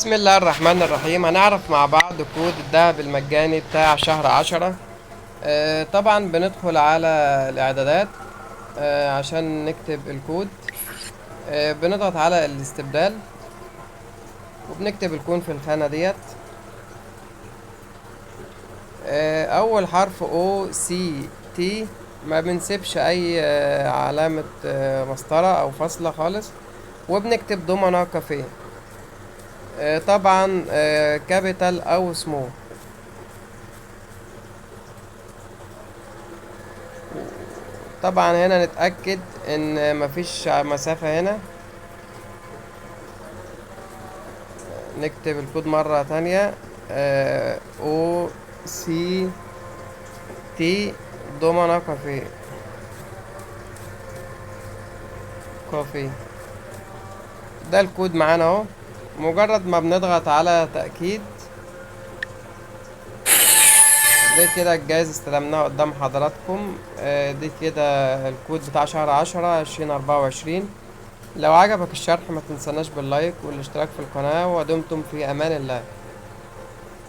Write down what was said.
بسم الله الرحمن الرحيم. هنعرف مع بعض كود الذهب المجاني بتاع شهر 10. طبعا بندخل على الاعدادات عشان نكتب الكود. بنضغط على الاستبدال وبنكتب الكود في الخانة ديت. اول حرف او سي تي، ما بنسيبش اي علامة مسطرة او فاصلة خالص، وبنكتب دومنا كافيه. طبعا كابيتال او سمول. طبعا هنا نتأكد ان مفيش مسافة هنا. نكتب الكود مرة تانية. او سي تي دومنا كافيه. كافيه ده الكود معانا اهو. مجرد ما بنضغط على تأكيد دي كده الجهاز استلمناه قدام حضراتكم. دي كده الكود بتاع شهر 10 2024. لو عجبك الشرح ما تنسناش باللايك والاشتراك في القناة، ودمتم في امان الله.